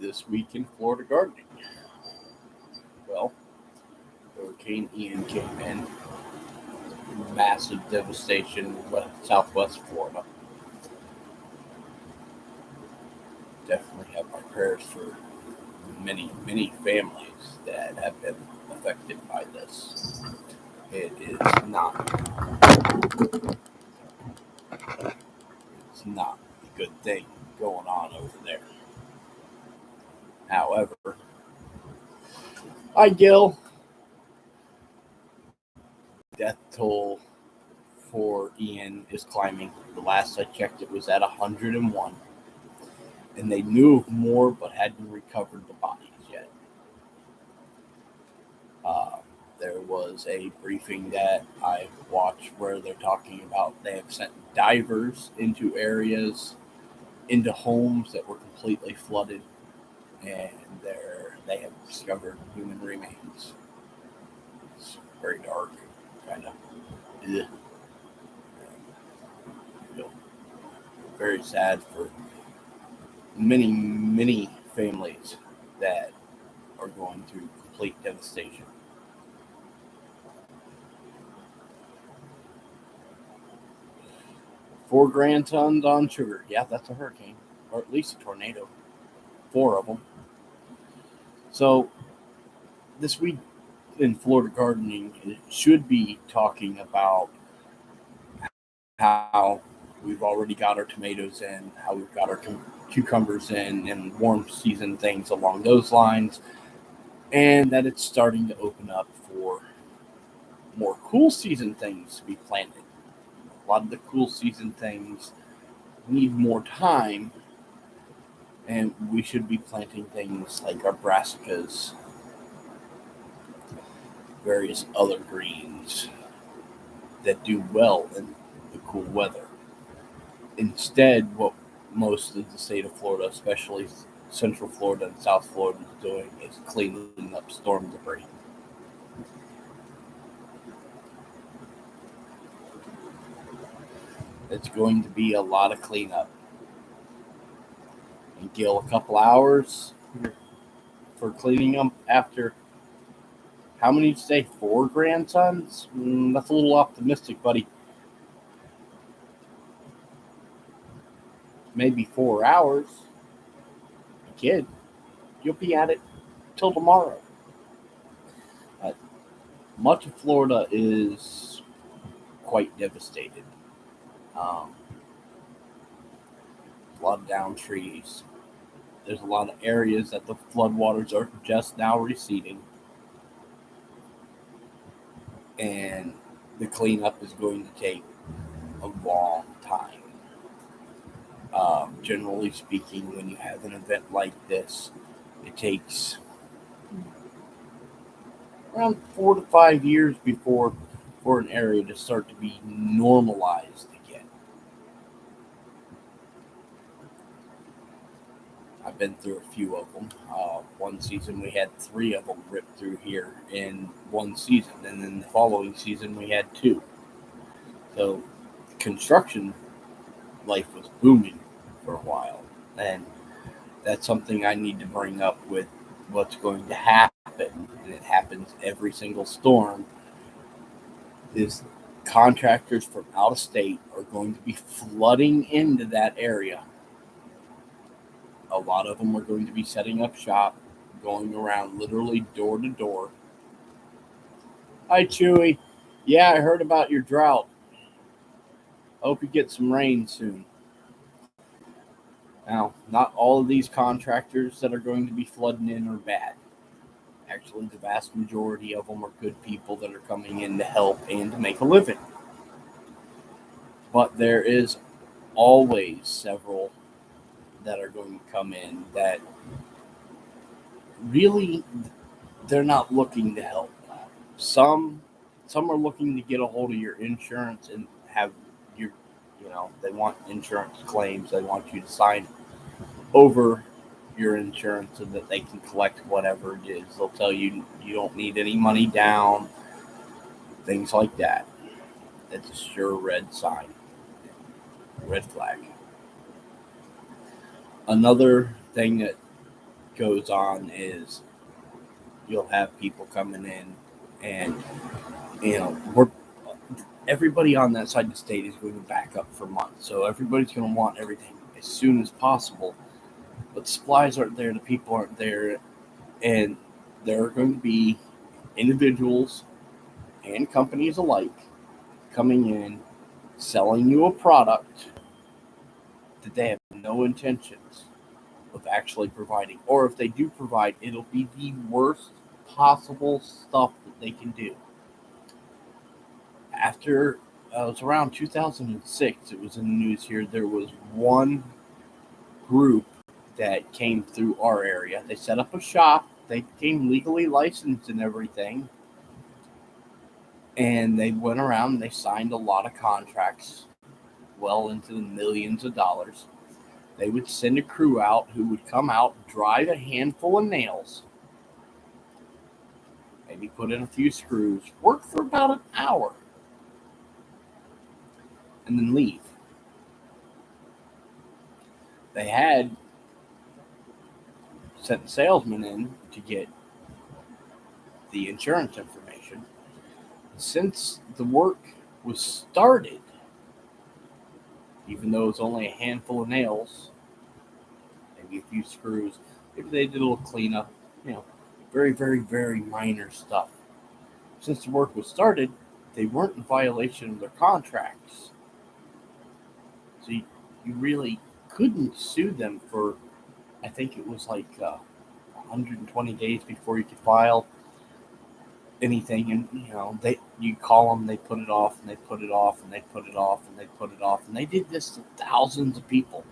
This week in Florida gardening. Well, Hurricane Ian came in, massive devastation in southwest Florida. Definitely have my prayers for many families that have been affected by this. It is not a good thing going on over there. However, hi Gil. Death toll for Ian is climbing. The last I checked, it was at 101. And they knew of more but hadn't recovered the bodies yet. There was a briefing that I watched where they're talking about they have sent divers into areas, into homes that were completely flooded, and they have discovered human remains. It's very dark, kind of. You know, very sad for many families that are going through complete devastation. 4 grandsons on sugar. Yeah, that's a hurricane, or at least a tornado. 4 of them. So this week in Florida gardening, it should be talking about how we've already got our tomatoes in, how we've got our cucumbers in, and warm season things along those lines, and that it's starting to open up for more cool season things to be planted. A lot of the cool season things need more time, and we should be planting things like our brassicas, various other greens that do well in the cool weather. Instead, what most of the state of Florida, especially Central Florida and South Florida, is doing is cleaning up storm debris. It's going to be a lot of cleanup. And Gil, a couple hours for cleaning up after how many did you say? 4 grandsons? That's a little optimistic, buddy. Maybe 4 hours. Kid, you'll be at it till tomorrow. Much of Florida is quite devastated. A lot of downed trees. There's a lot of areas that the floodwaters are just now receding. And the cleanup is going to take a long time. Generally speaking, when you have an event like this, it takes around 4 to 5 years before for an area to start to be normalized again. I've been through a few of them. One season we had 3 of them ripped through here in one season, and then the following season we had 2. So construction life was booming for a while, and that's something I need to bring up with what's going to happen, and it happens every single storm, is contractors from out of state are going to be flooding into that area. A lot of them are going to be setting up shop, going around literally door to door. Hi, Chewy. Yeah, I heard about your drought. Hope you get some rain soon. Now, not all of these contractors that are going to be flooding in are bad. Actually, the vast majority of them are good people that are coming in to help and to make a living. But there is always several that are going to come in that really they're not looking to help. Some are looking to get a hold of your insurance and have your, they want insurance claims. They want you to sign over your insurance so that they can collect whatever it is. They'll tell you you don't need any money down, things like that. It's a sure red sign, red flag. Another thing that goes on is you'll have people coming in, and everybody on that side of the state is going to back up for months. So everybody's going to want everything as soon as possible. But supplies aren't there, the people aren't there, and there are going to be individuals and companies alike coming in, selling you a product that they have no intentions of actually providing. Or if they do provide, it'll be the worst possible stuff that they can do. After it was around 2006, it was in the news here, there was one group that came through our area. They set up a shop, they became legally licensed and everything, and they went around and they signed a lot of contracts, well into the millions of dollars. They would send a crew out who would come out, drive a handful of nails, maybe put in a few screws, work for about an hour, and then leave. They had sent salesmen in to get the insurance information. Since the work was started, even though it's only a handful of nails, maybe a few screws, maybe they did a little cleanup, very, very, very minor stuff. Since the work was started, they weren't in violation of their contracts. So you really couldn't sue them for, I think it was like 120 days before you could file anything. And you call them, they put it off, and they put it off, and they put it off, and they put it off, and they did this to thousands of people.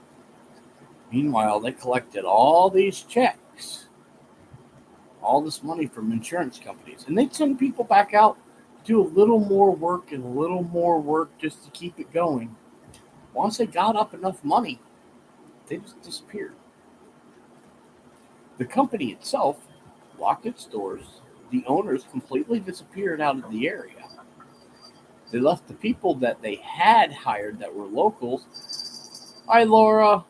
Meanwhile, they collected all these checks, all this money from insurance companies, and they'd send people back out to do a little more work and a little more work just to keep it going. Once they got up enough money, they just disappeared. The company itself locked its doors. The owners completely disappeared out of the area. They left the people that they had hired that were locals. Hi, Laura.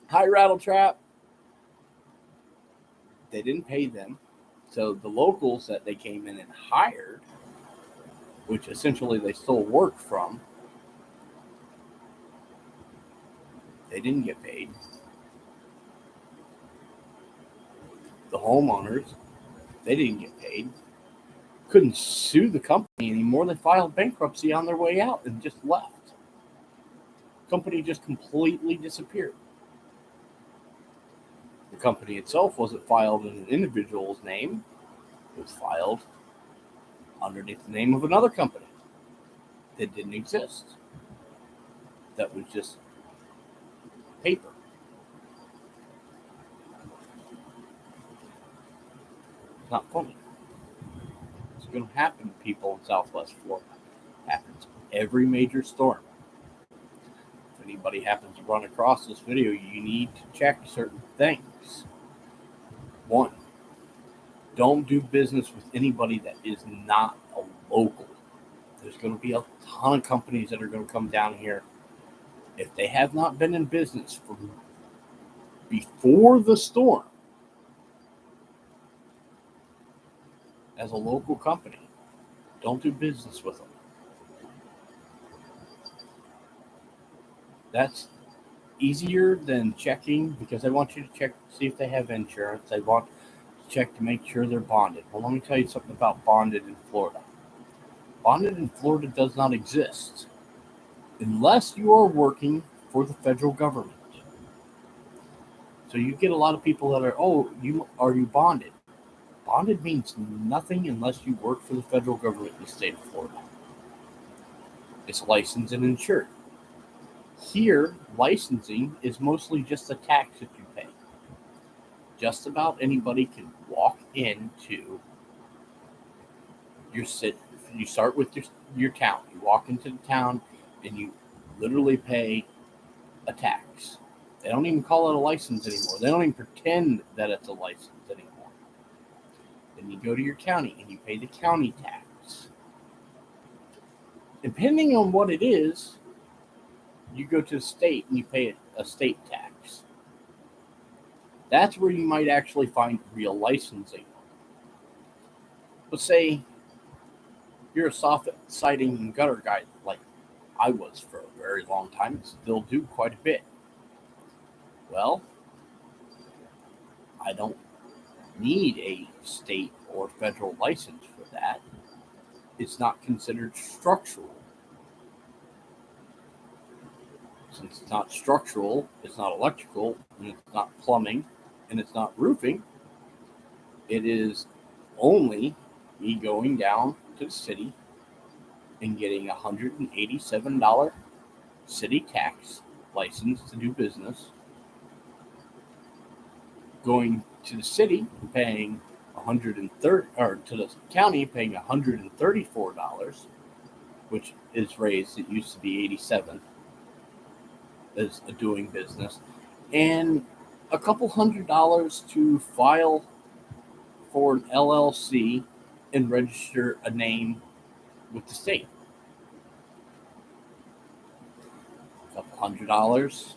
Hi, Rattletrap. They didn't pay them. So the locals that they came in and hired, which essentially they stole work from, they didn't get paid. The homeowners, they didn't get paid. Couldn't sue the company anymore. They filed bankruptcy on their way out and just left. Company just completely disappeared. The company itself wasn't filed in an individual's name. It was filed underneath the name of another company that didn't exist. That was just paper. It's not funny. It's going to happen to people in Southwest Florida. It happens every major storm. If anybody happens to run across this video, you need to check certain things. One, don't do business with anybody that is not a local. There's going to be a ton of companies that are going to come down here. If they have not been in business from before the storm as a local company, don't do business with them. That's easier than checking, because they want you to check to see if they have insurance. They want to check to make sure they're bonded. Well, let me tell you something about bonded in Florida. Bonded in Florida does not exist unless you are working for the federal government. So you get a lot of people that are, are you bonded? Bonded means nothing unless you work for the federal government in the state of Florida. It's licensed and insured. Here, licensing is mostly just a tax that you pay. Just about anybody can walk into your city. You start with your town. You walk into the town and you literally pay a tax. They don't even call it a license anymore. They don't even pretend that it's a license anymore. Then you go to your county and you pay the county tax. Depending on what it is, you go to the state and you pay a state tax. That's where you might actually find real licensing. But say you're a soft siding and gutter guy, like I was for a very long time, and still do quite a bit. Well, I don't need a state or federal license for that. It's not considered structural. Since it's not structural, it's not electrical, and it's not plumbing, and it's not roofing, it is only me going down to the city and getting a $187 city tax license to do business, going to the city paying 130, or to the county paying $134, which is raised. It used to be 87 as a doing business, and a couple $100 to file for an LLC and register a name with the state. A couple $100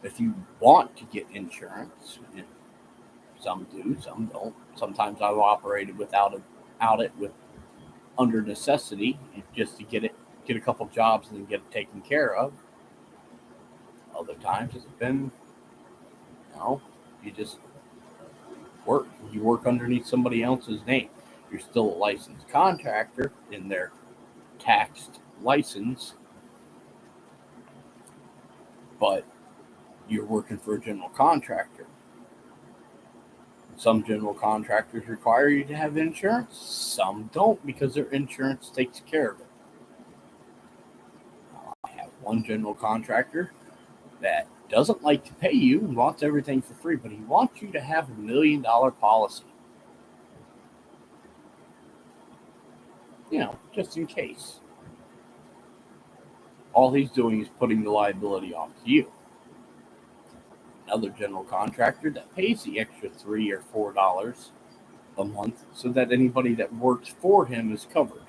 if you want to get insurance. Some do, some don't. Sometimes I've operated without it with under necessity, just to get a couple jobs and then get it taken care of. Other times it's been, you just work. You work underneath somebody else's name. You're still a licensed contractor in their taxed license, but you're working for a general contractor. Some general contractors require you to have insurance. Some don't, because their insurance takes care of it. I have one general contractor that doesn't like to pay you and wants everything for free, but he wants you to have $1 million policy. Just in case. All he's doing is putting the liability off to you. Another general contractor that pays the extra $3 or $4 a month so that anybody that works for him is covered.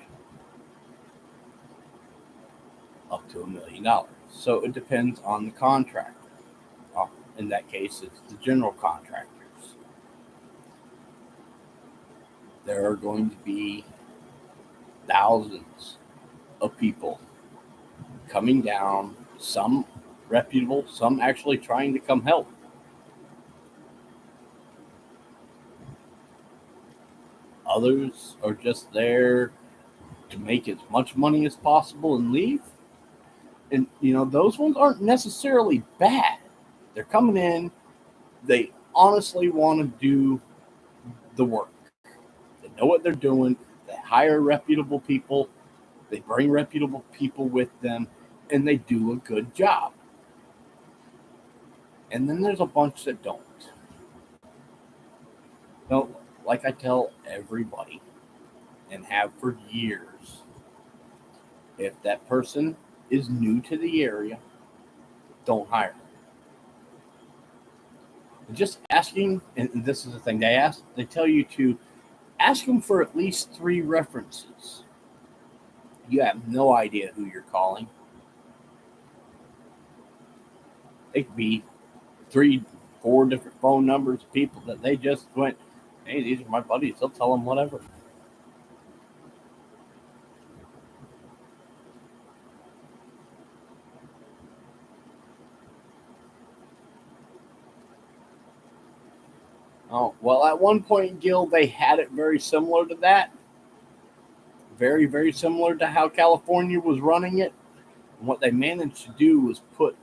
Up to $1 million. So it depends on the contractor. In that case, it's the general contractors. There are going to be thousands of people coming down, some reputable, some actually trying to come help. Others are just there to make as much money as possible and leave. And, those ones aren't necessarily bad. They're coming in, they honestly want to do the work. They know what they're doing. They hire reputable people. They bring reputable people with them, and they do a good job. And then there's a bunch that don't. Like I tell everybody, and have for years, if that person is new to the area, don't hire them. Just asking, and this is the thing they tell you to ask them for at least 3 references. You have no idea who you're calling. It could be 3, 4 different phone numbers of people that they just went, hey, these are my buddies. They'll tell them whatever. Oh, well, at one point, Gil, they had it very similar to that. Very, very similar to how California was running it. And what they managed to do was put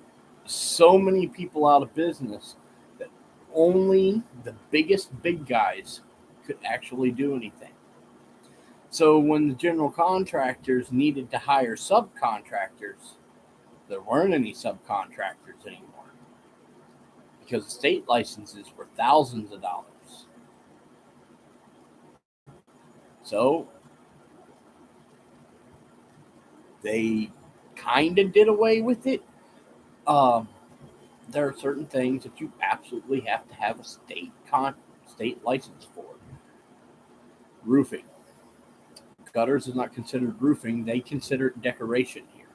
so many people out of business that only the biggest big guys could actually do anything. So when the general contractors needed to hire subcontractors, there weren't any subcontractors anymore, because the state licenses were thousands of dollars. So they kind of did away with it. There are certain things that you absolutely have to have a state license for. Roofing. Gutters is not considered roofing. They consider it decoration here.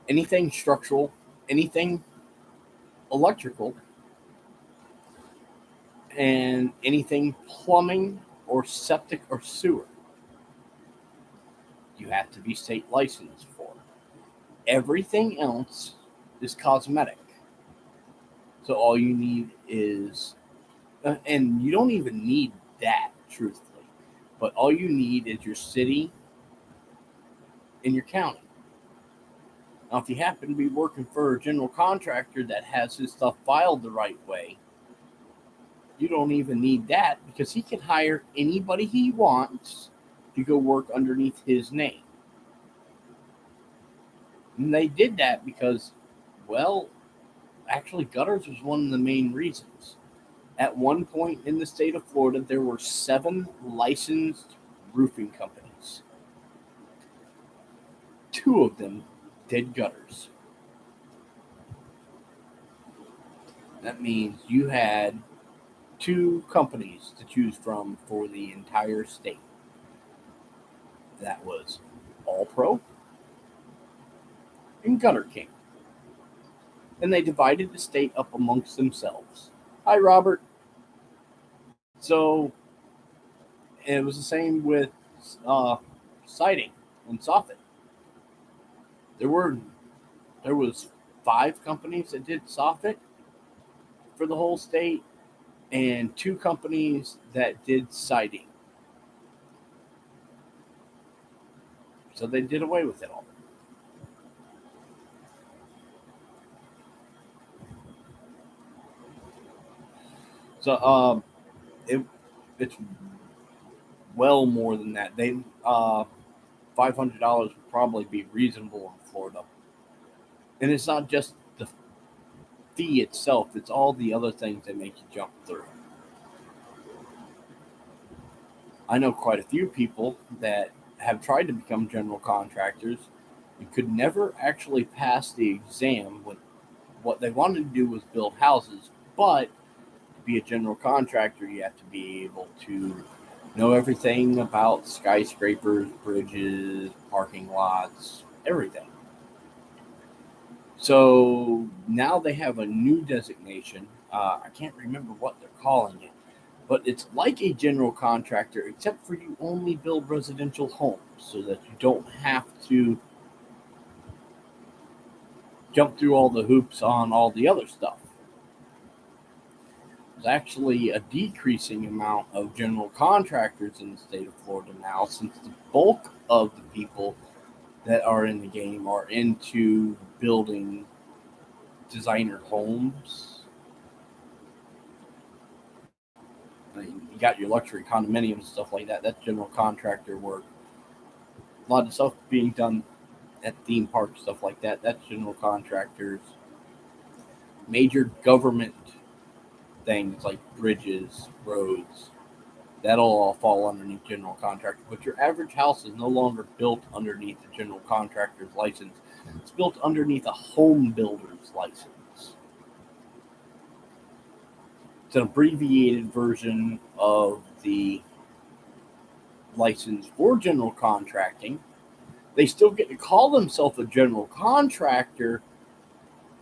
Anything structural, anything electrical, and anything plumbing or septic or sewer, you have to be state licensed for. Everything else is cosmetic. So all you need is, and you don't even need that, truthfully, but all you need is your city and your county. Now, if you happen to be working for a general contractor that has his stuff filed the right way, you don't even need that because he can hire anybody he wants to go work underneath his name. And they did that because, well, actually, gutters was one of the main reasons. At one point in the state of Florida, there were 7 licensed roofing companies. 2 of them did gutters. That means you had 2 companies to choose from for the entire state. That was All Pro and Gutter King. And they divided the state up amongst themselves. Hi, Robert. So it was the same with siding and soffit. There was 5 companies that did soffit for the whole state, and 2 companies that did siding. So they did away with it all. So it's well more than that. They $500 would probably be reasonable in Florida, and it's not just the fee itself; it's all the other things that make you jump through. I know quite a few people that have tried to become general contractors and could never actually pass the exam. When what they wanted to do was build houses, but to be a general contractor, you have to be able to know everything about skyscrapers, bridges, parking lots, everything. So now they have a new designation. I can't remember what they're calling it, but it's like a general contractor, except for you only build residential homes so that you don't have to jump through all the hoops on all the other stuff. There's actually a decreasing amount of general contractors in the state of Florida now, since the bulk of the people that are in the game are into building designer homes. I mean, you got your luxury condominiums, stuff like that. That's general contractor work. A lot of stuff being done at theme parks, stuff like that. That's general contractors. Major government things like bridges, roads, that'll all fall underneath general contractor. But your average house is no longer built underneath the general contractor's license. It's built underneath a home builder's license. It's an abbreviated version of the license for general contracting. They still get to call themselves a general contractor,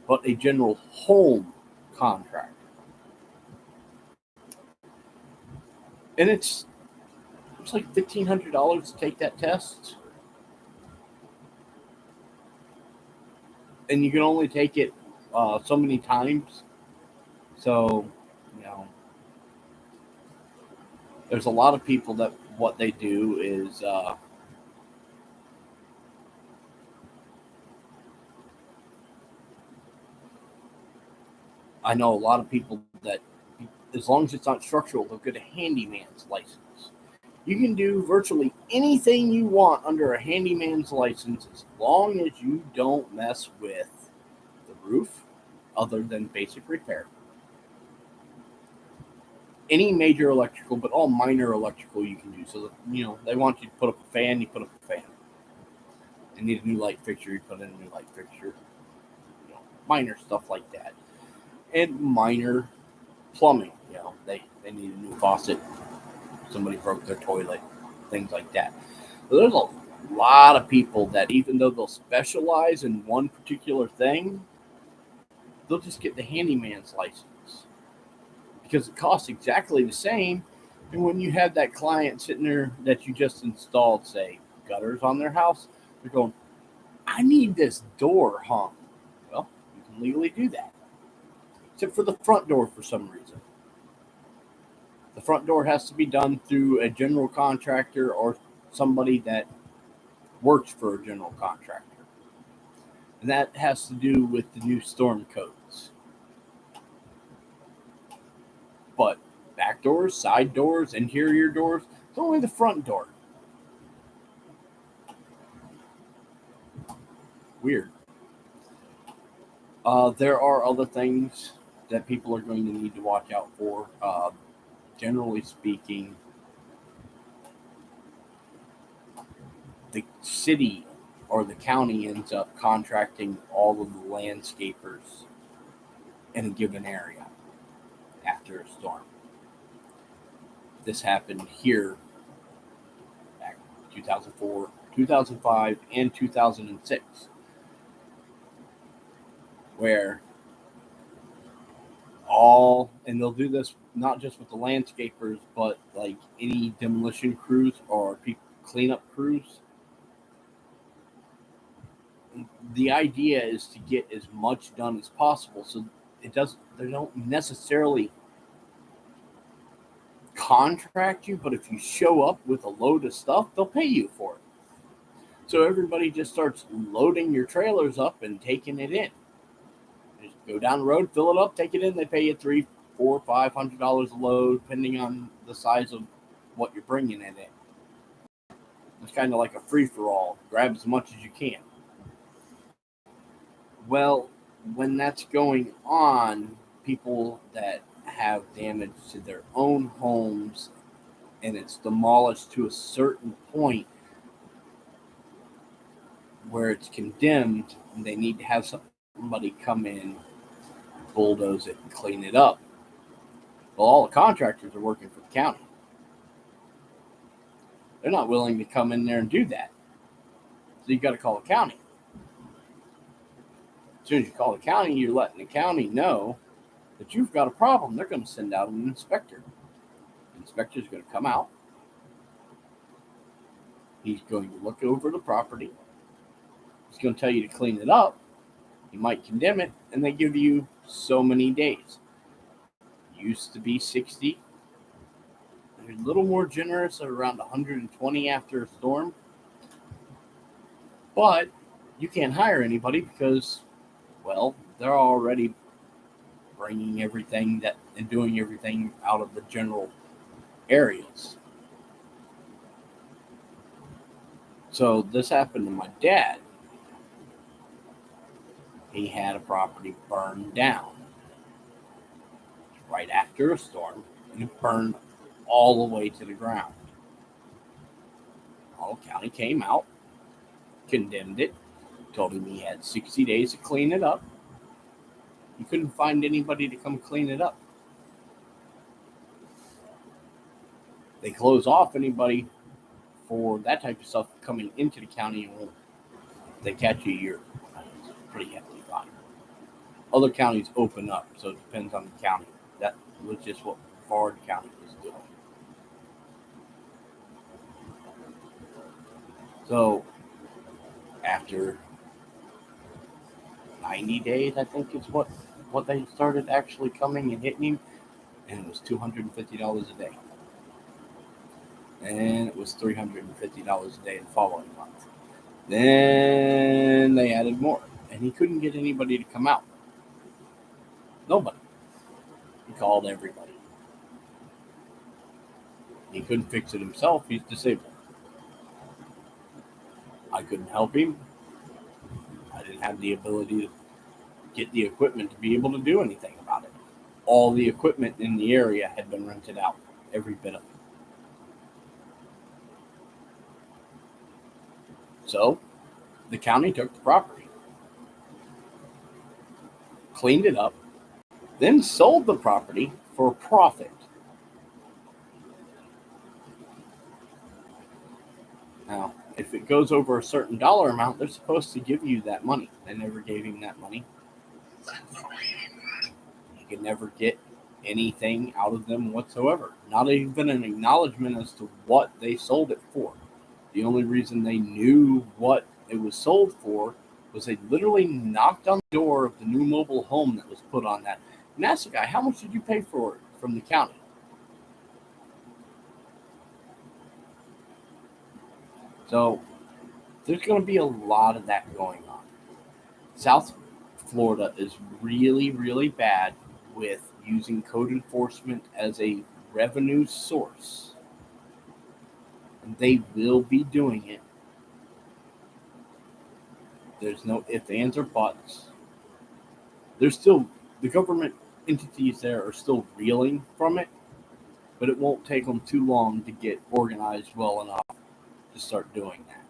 but a general home contractor. And it's like $1,500 to take that test, and you can only take it so many times. So, you know, there's a lot of people that what they do is I know a lot of people that, as long as it's not structural, they'll get a handyman's license. You can do virtually anything you want under a handyman's license as long as you don't mess with the roof, other than basic repair. Any major electrical, but all minor electrical you can do. So, they want you to put up a fan, you put up a fan. They need a new light fixture, you put in a new light fixture. Minor stuff like that. And minor plumbing. They need a new faucet. Somebody broke their toilet, things like that. So there's a lot of people that, even though they'll specialize in one particular thing, they'll just get the handyman's license because it costs exactly the same. And when you have that client sitting there that you just installed, say, gutters on their house, they're going, I need this door hung. Well, you can legally do that, except for the front door for some reason. The front door has to be done through a general contractor or somebody that works for a general contractor. And that has to do with the new storm codes. But back doors, side doors, interior doors, it's only the front door. Weird. There are other things that people are going to need to watch out for. Generally speaking, the city or the county ends up contracting all of the landscapers in a given area after a storm. This happened here back in 2004, 2005, and 2006, where and they'll do this not just with the landscapers, but like any demolition crews or cleanup crews. The idea is to get as much done as possible, so they don't necessarily contract you, but if you show up with a load of stuff, they'll pay you for it. So everybody just starts loading your trailers up and taking it in. Just go down the road, fill it up, take it in. They pay you $300, $400, $500 a load, depending on the size of what you're bringing in it. It's kind of like a free-for-all. Grab as much as you can. Well, when that's going on, people that have damage to their own homes and it's demolished to a certain point where it's condemned, and they need to have somebody come in, bulldoze it, and clean it up. Well, all the contractors are working for the county. They're not willing to come in there and do that. So you got to call the county. As soon as you call the county, you're letting the county know that you've got a problem. They're going to send out an inspector. The inspector's going to come out. He's going to look over the property. He's going to tell you to clean it up. You might condemn it, and they give you so many days. It used to be 60. They're a little more generous at around 120 after a storm. But you can't hire anybody because, well, they're already bringing everything and doing everything out of the general areas. So this happened to my dad. He had a property burned down right after a storm, and it burned all the way to the ground. All county came out, condemned it, told him he had 60 days to clean it up. He couldn't find anybody to come clean it up. They close off anybody for that type of stuff coming into the county, and they catch you, you're pretty hefty fine. Other counties open up, so it depends on the county. That was just what Brevard County was doing. So after 90 days, I think is what they started actually coming and hitting him, and it was $250 a day. And it was $350 a day the following month. Then they added more, and he couldn't get anybody to come out. Nobody. He called everybody. He couldn't fix it himself. He's disabled. I couldn't help him. I didn't have the ability to get the equipment to be able to do anything about it. All the equipment in the area had been rented out, every bit of it. So the county took the property, cleaned it up, then sold the property for a profit. Now, if it goes over a certain dollar amount, they're supposed to give you that money. They never gave him that money. You could never get anything out of them whatsoever. Not even an acknowledgement as to what they sold it for. The only reason they knew what it was sold for was they literally knocked on the door of the new mobile home that was put on that and asked the guy, "How much did you pay for it from the county?" So there's going to be a lot of that going on. South Florida is really, really bad with using code enforcement as a revenue source. And they will be doing it. There's no ifs, ands, or buts. There's still, the government entities there are still reeling from it, but it won't take them too long to get organized well enough to start doing that.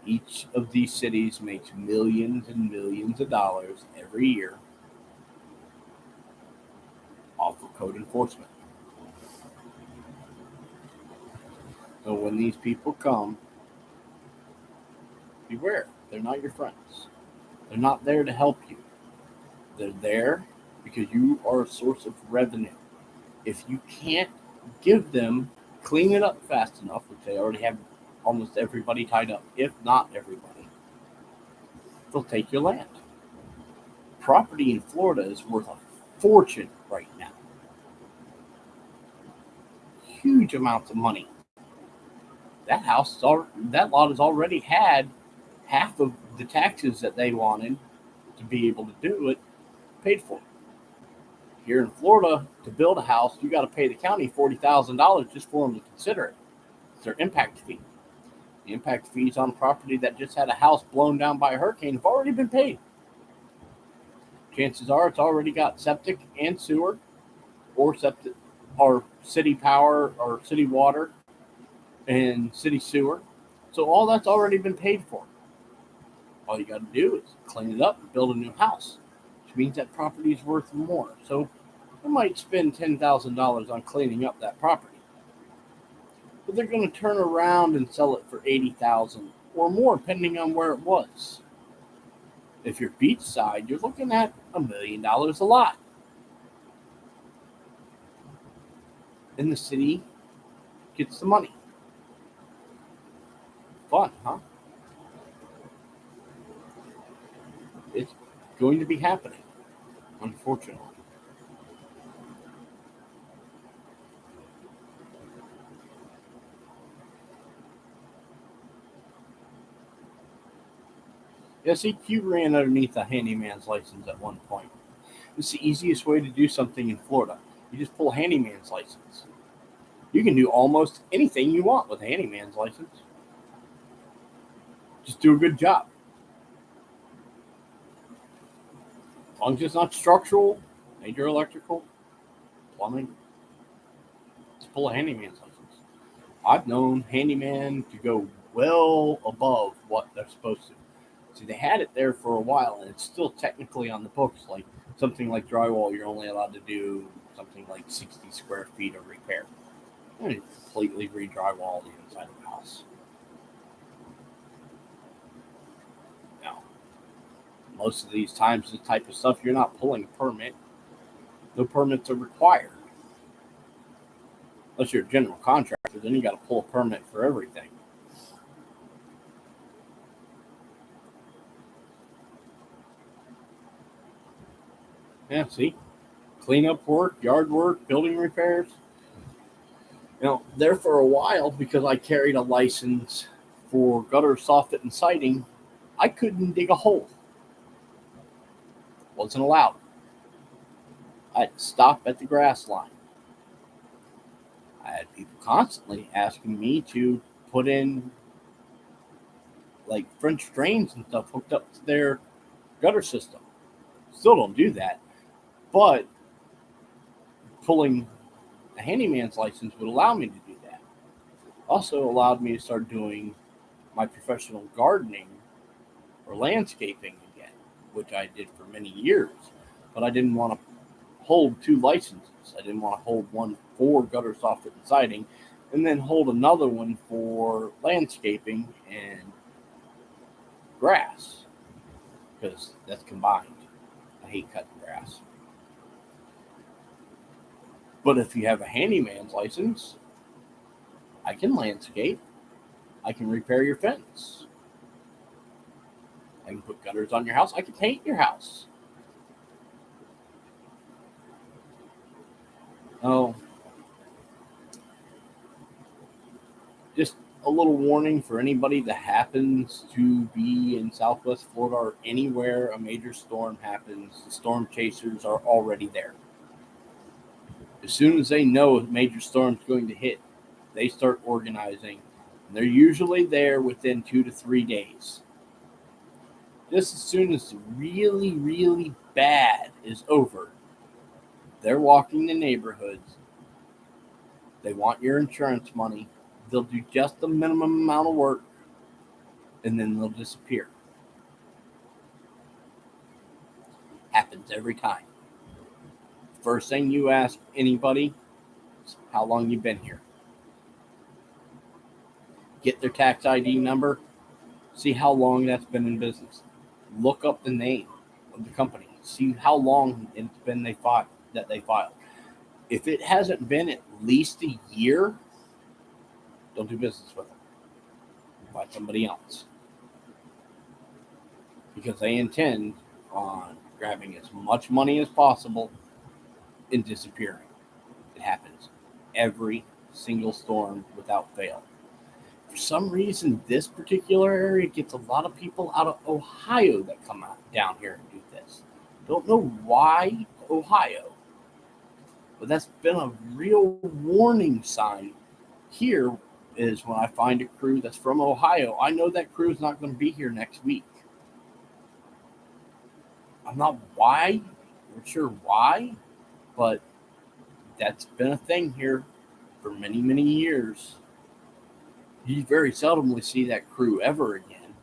Each of these cities makes millions and millions of dollars every year off of code enforcement. So when these people come, beware. They're not your friends. They're not there to help you. They're there because you are a source of revenue. If you can't give them, clean it up fast enough, which they already have almost everybody tied up, if not everybody, they'll take your land. Property in Florida is worth a fortune right now. Huge amounts of money. That lot has already had half of the taxes that they wanted to be able to do it paid for. Here in Florida, to build a house, you got to pay the county $40,000 just for them to consider it. It's their impact fee. The impact fees on property that just had a house blown down by a hurricane have already been paid. Chances are it's already got septic and sewer, or septic, or city power, or city water, and city sewer. So all that's already been paid for. All you got to do is clean it up and build a new house, which means that property is worth more. So they might spend $10,000 on cleaning up that property, but they're going to turn around and sell it for $80,000 or more, depending on where it was. If you're beachside, you're looking at $1 million a lot. And the city gets the money. Fun, huh? It's going to be happening, unfortunately. SEQ ran underneath a handyman's license at one point. It's the easiest way to do something in Florida. You just pull a handyman's license. You can do almost anything you want with a handyman's license. Just do a good job. As long as it's not structural, major electrical, plumbing, just pull a handyman's license. I've known handyman to go well above what they're supposed to. See, they had it there for a while, and it's still technically on the books. Like something like drywall, you're only allowed to do something like 60 square feet of repair. And completely re-drywall the inside of the house. Now, most of these times, this type of stuff, you're not pulling a permit. No permits are required. Unless you're a general contractor, then you got to pull a permit for everything. Yeah, see? Cleanup work, yard work, building repairs. There for a while, because I carried a license for gutter soffit and siding, I couldn't dig a hole. Wasn't allowed. I had to stop at the grass line. I had people constantly asking me to put in like French drains and stuff hooked up to their gutter system. Still don't do that, but pulling a handyman's license would allow me to do that. Also allowed me to start doing my professional gardening or landscaping again, which I did for many years. But I didn't want to hold two licenses. I didn't want to hold one for gutter soffit and siding and then hold another one for landscaping and grass. because that's combined. I hate cutting grass. But if you have a handyman's license, I can landscape. I can repair your fence. I can put gutters on your house. I can paint your house. Oh, just a little warning for anybody that happens to be in Southwest Florida or anywhere a major storm happens. The storm chasers are already there. As soon as they know a major storm's going to hit, they start organizing. And they're usually there within 2 to 3 days. Just as soon as the really, really bad is over, they're walking the neighborhoods. They want your insurance money. They'll do just the minimum amount of work, and then they'll disappear. Happens every time. First thing you ask anybody is how long you've been here. Get their tax ID number. See how long that's been in business. Look up the name of the company. See how long it's been that they filed. If it hasn't been at least a year, don't do business with them. Find somebody else. Because they intend on grabbing as much money as possible and disappearing. It happens every single storm without fail. For some reason, this particular area gets a lot of people out of Ohio that come out down here and do this. Don't know why Ohio, but that's been a real warning sign. Here is when I find a crew that's from Ohio. I know that crew is not going to be here next week. I'm not sure why, but that's been a thing here for many, many years. You very seldomly see that crew ever again.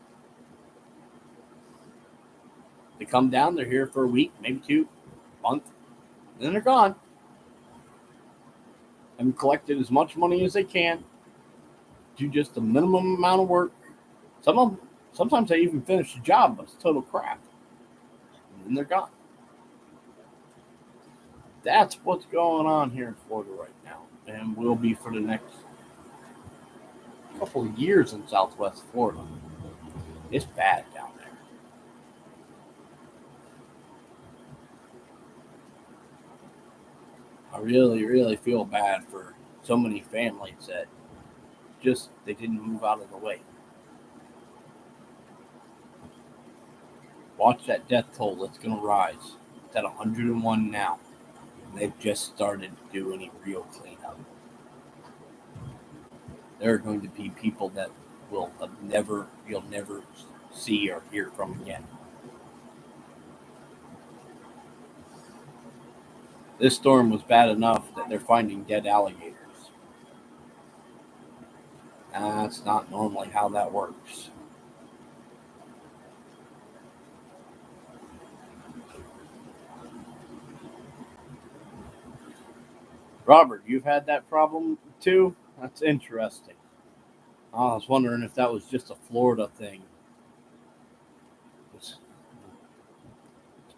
They come down, they're here for a week, maybe 2 months, and then they're gone. And collected as much money as they can, do just the minimum amount of work. Sometimes they even finish the job, but it's total crap. And then they're gone. That's what's going on here in Florida right now, and will be for the next couple of years in Southwest Florida. It's bad down there. I really, really feel bad for so many families that just they didn't move out of the way. Watch that death toll. It's going to rise. It's at 101 now. And they've just started to do any real cleanup. There are going to be people that you'll never see or hear from again. This storm was bad enough that they're finding dead alligators. That's not normally how that works. Robert, you've had that problem too? That's interesting. I was wondering if that was just a Florida thing. It's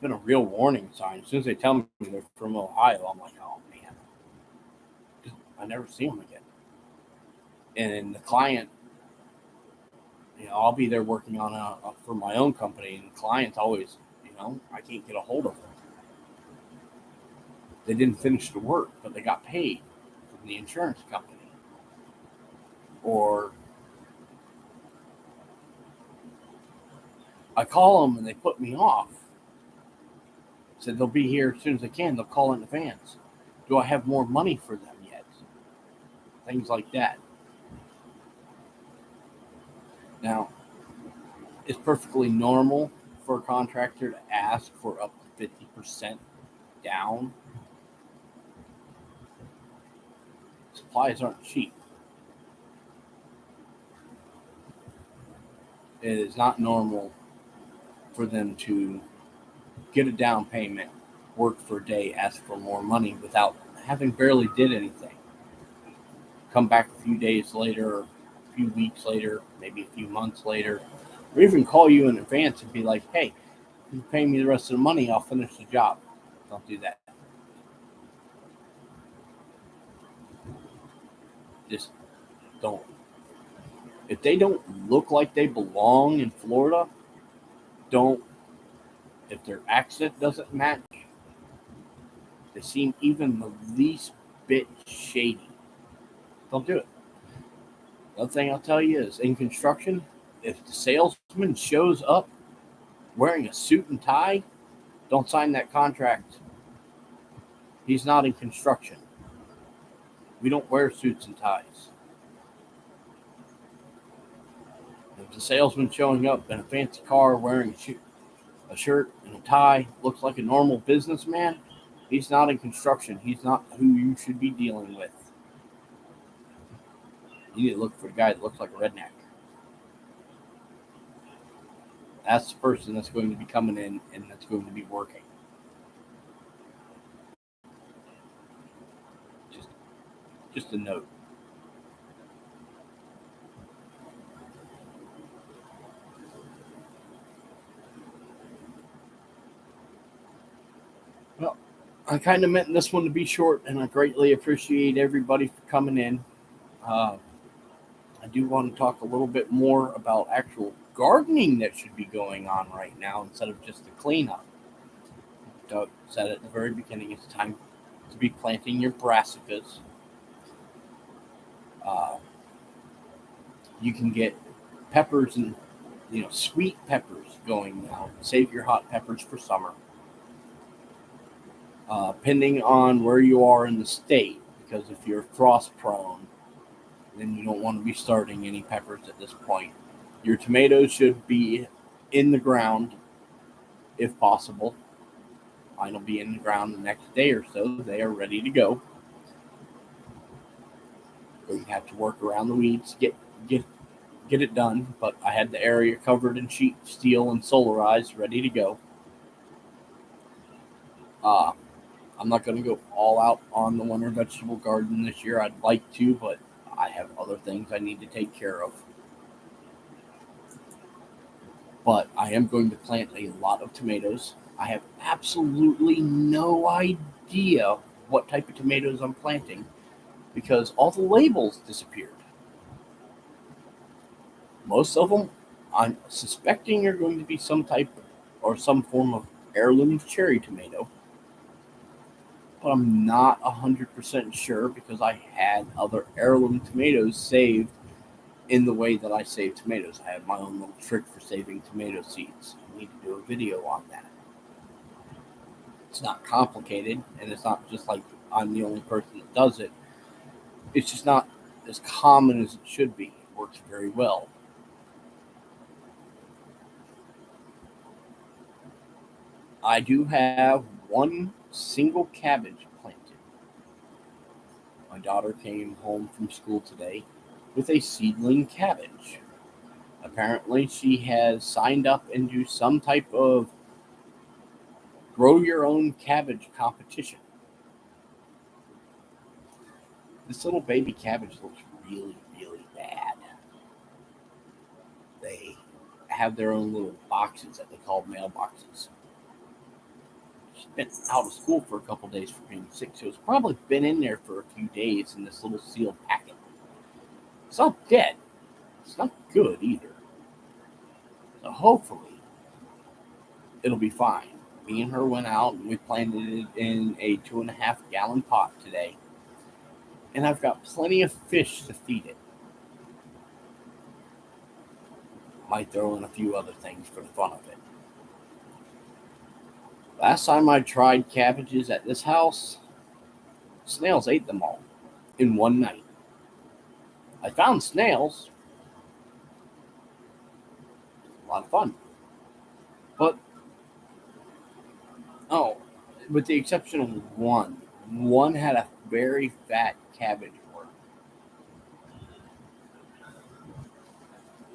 been a real warning sign. As soon as they tell me they're from Ohio, I'm like, oh man, I never see them again. And the client, I'll be there working on for my own company, and the client's always, I can't get a hold of them. They didn't finish the work, but they got paid from the insurance company. Or I call them and they put me off. Said they'll be here as soon as they can. They'll call in advance. Do I have more money for them yet? Things like that. Now, it's perfectly normal for a contractor to ask for up to 50% down. Supplies aren't cheap. It is not normal for them to get a down payment, work for a day, ask for more money without having barely did anything. Come back a few days later, a few weeks later, maybe a few months later, or even call you in advance and be like, hey, You pay me the rest of the money, I'll finish the job. Don't do that. Just don't. If they don't look like they belong in Florida, don't. If their accent doesn't match, they seem even the least bit shady, don't do it. Another thing I'll tell you is in construction, if the salesman shows up wearing a suit and tie, don't sign that contract. He's not in construction. We don't wear suits and ties. If the salesman showing up in a fancy car wearing a shirt and a tie looks like a normal businessman, he's not in construction. He's not who you should be dealing with. You need to look for the guy that looks like a redneck. That's the person that's going to be coming in and that's going to be working. Just a note. Well, I kind of meant this one to be short, and I greatly appreciate everybody for coming in. Uh, I do want to talk a little bit more about actual gardening that should be going on right now instead of just the cleanup. Doug said at the very beginning, it's time to be planting your brassicas. Uh, you can get peppers and sweet peppers going now. Save your hot peppers for summer. Depending on where you are in the state, because if you're frost prone, then you don't want to be starting any peppers at this point. Your tomatoes should be in the ground if possible. Mine will be in the ground the next day or so. They are ready to go. You have to work around the weeds to get it done, but I had the area covered in sheet steel and solarized, ready to go. I'm not going to go all out on the winter vegetable garden this year. I'd like to, but I have other things I need to take care of. But I am going to plant a lot of tomatoes. I have absolutely no idea what type of tomatoes I'm planting because all the labels disappeared. Most of them, I'm suspecting, are going to be some type or some form of heirloom cherry tomato. But I'm not 100% sure because I had other heirloom tomatoes saved in the way that I save tomatoes. I have my own little trick for saving tomato seeds. I need to do a video on that. It's not complicated, and it's not just like I'm the only person that does it. It's just not as common as it should be. It works very well. I do have one single cabbage planted. My daughter came home from school today with a seedling cabbage. Apparently, she has signed up into some type of grow your own cabbage competition. This little baby cabbage looks really, really bad. They have their own little boxes that they call mailboxes. She's been out of school for a couple days for being sick, so it's probably been in there for a few days in this little sealed packet. It's not dead. It's not good either. So hopefully it'll be fine. Me and her went out and we planted it in a 2.5 gallon pot today. And I've got plenty of fish to feed it. Might throw in a few other things for the fun of it. Last time I tried cabbages at this house, snails ate them all in one night. I found snails. A lot of fun. But, oh, with the exception of one. One had a very fat cabbage worm.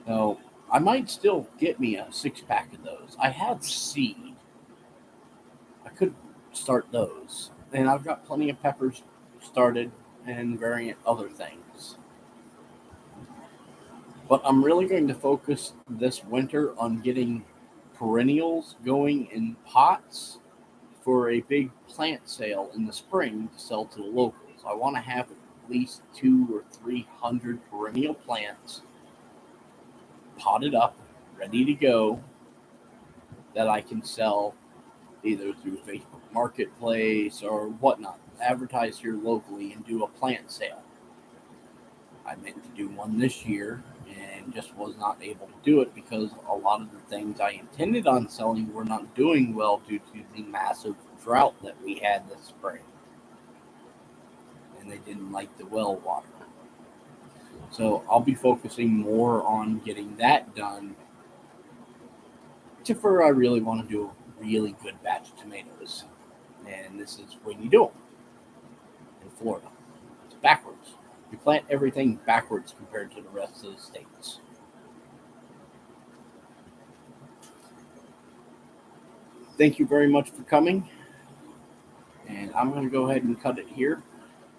So I might still get me a 6 pack of those. I have seed. I could start those. And I've got plenty of peppers started and variant other things. But I'm really going to focus this winter on getting perennials going in pots for a big plant sale in the spring to sell to the locals. I want to have at least 200 or 300 perennial plants potted up, ready to go, that I can sell either through Facebook Marketplace or whatnot. Advertise here locally and do a plant sale. I meant to do one this year and just was not able to do it because a lot of the things I intended on selling were not doing well due to the massive drought that we had this spring. And they didn't like the well water. So I'll be focusing more on getting that done. Except for I really want to do a really good batch of tomatoes. And this is when you do them in Florida. It's backwards. You plant everything backwards compared to the rest of the states. Thank you very much for coming. And I'm going to go ahead and cut it here.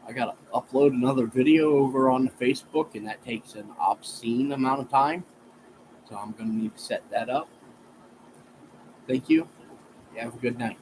I got to upload another video over on Facebook, and that takes an obscene amount of time. So I'm going to need to set that up. Thank you. You have a good night.